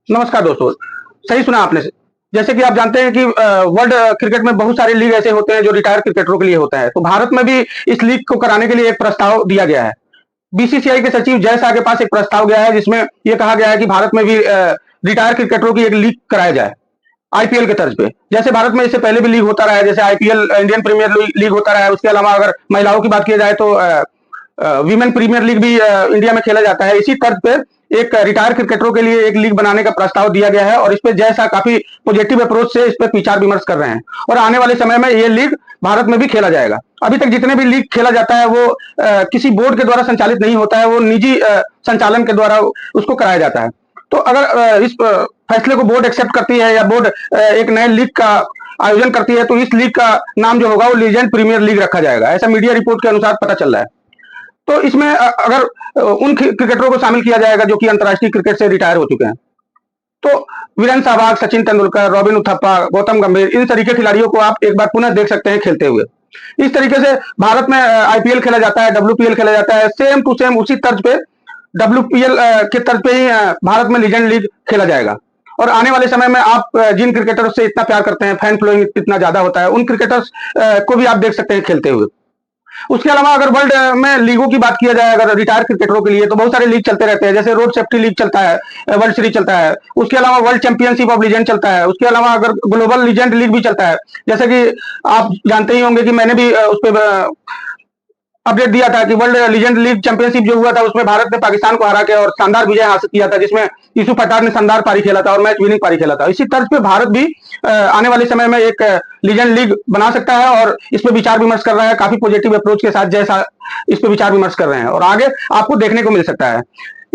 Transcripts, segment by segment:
नमस्कार दोस्तों। सही सुना आपने। जैसे कि आप जानते हैं कि वर्ल्ड क्रिकेट में बहुत सारे लीग ऐसे होते हैं जो रिटायर्ड क्रिकेटरों के लिए होता है। तो भारत में भी इस लीग को कराने के लिए एक प्रस्ताव दिया गया है। बीसीसीआई के सचिव जय शाह के पास एक प्रस्ताव गया है जिसमें यह कहा गया है कि भारत में भी रिटायर्ड क्रिकेटरों की एक लीग कराया जाए आईपीएल के तर्ज पे। जैसे भारत में इससे पहले भी लीग होता रहा है, जैसे आईपीएल इंडियन प्रीमियर लीग होता रहा है। उसके अलावा अगर महिलाओं की बात की जाए तो वीमेन प्रीमियर लीग भी इंडिया में खेला जाता है। इसी तर्ज पे एक रिटायर क्रिकेटरों के लिए एक लीग बनाने का प्रस्ताव दिया गया है और इस पे जैसा काफी पॉजिटिव अप्रोच से इस पे विचार विमर्श कर रहे हैं और आने वाले समय में ये लीग भारत में भी खेला जाएगा। अभी तक जितने भी लीग खेला जाता है वो किसी बोर्ड के द्वारा संचालित नहीं होता है, वो निजी संचालन के द्वारा उसको कराया जाता है। तो अगर इस फैसले को बोर्ड एक्सेप्ट करती है या बोर्ड एक नए लीग का आयोजन करती है तो इस लीग का नाम जो होगा वो लीजेंड प्रीमियर लीग रखा जाएगा, ऐसा मीडिया रिपोर्ट के अनुसार पता चल रहा है। तो इसमें अगर उन क्रिकेटरों को शामिल किया जाएगा जो कि अंतर्राष्ट्रीय क्रिकेट से रिटायर हो चुके हैं, तो वीरेंद्र सहवाग, सचिन तेंदुलकर, रॉबिन उथप्पा, गौतम गंभीर, इन तरीके खिलाड़ियों को आप एक बार पुनः देख सकते हैं खेलते हुए। इस तरीके से भारत में आईपीएल खेला जाता है, डब्ल्यूपीएल खेला जाता है, सेम टू सेम उसी तर्ज पे डब्ल्यूपीएल के तर्ज पे ही भारत में लीजेंड लीग खेला जाएगा। और आने वाले समय में आप जिन क्रिकेटर्स से इतना प्यार करते हैं, फैन फॉलोइंग इतना ज्यादा होता है, उन क्रिकेटर्स को भी आप देख सकते हैं खेलते हुए। उसके अलावा अगर वर्ल्ड में लीगों की बात किया जाए अगर रिटायर क्रिकेटरों के लिए, तो बहुत सारे लीग चलते रहते हैं। जैसे रोड सेफ्टी लीग चलता है, वर्ल्ड सीरीज चलता है। उसके अलावा वर्ल्ड चैंपियनशिप ऑफ लीजेंड चलता है। उसके अलावा अगर ग्लोबल लीजेंड लीग भी चलता है। जैसे कि आप जानते ही होंगे कि मैंने भी उस पर अपडेट दिया था कि वर्ल्ड लीजेंड लीग चैंपियनशिप जो हुआ था उसमें भारत ने पाकिस्तान को हरा के और शानदार विजय हासिल किया था, जिसमें यूसुफ पठार ने शानदार पारी खेला था और मैच विनिंग पारी खेला था। इसी तर्ज पे भारत भी आने वाले समय में एक लीजेंड लीग बना सकता है और इस पर विचार विमर्श कर रहा है। काफी पॉजिटिव अप्रोच के साथ जैसा इस पर विचार विमर्श कर रहे हैं और आगे आपको देखने को मिल सकता है।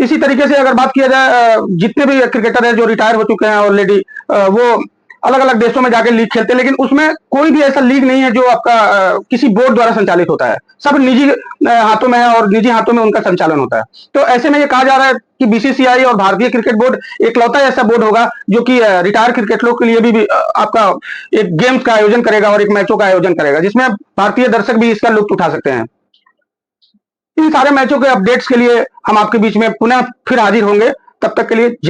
इसी तरीके से अगर बात किया जाए जितने भी क्रिकेटर हैं जो रिटायर हो चुके हैं ऑलरेडी, वो अलग अलग देशों में जाकर लीग खेलते हैं, लेकिन उसमें कोई भी ऐसा लीग नहीं है जो आपका किसी बोर्ड द्वारा संचालित होता है। सब निजी हाथों में है और निजी हाथों में उनका संचालन होता है। तो ऐसे में ये कहा जा रहा है कि बीसीसीआई और भारतीय क्रिकेट बोर्ड इकलौता ऐसा बोर्ड होगा जो कि रिटायर क्रिकेटरों के लिए भी आपका एक गेम्स का आयोजन करेगा और एक मैचों का आयोजन करेगा, जिसमें भारतीय दर्शक भी इसका लुत्फ उठा सकते हैं। इन सारे मैचों के अपडेट्स के लिए हम आपके बीच में पुनः फिर हाजिर होंगे। तब तक के लिए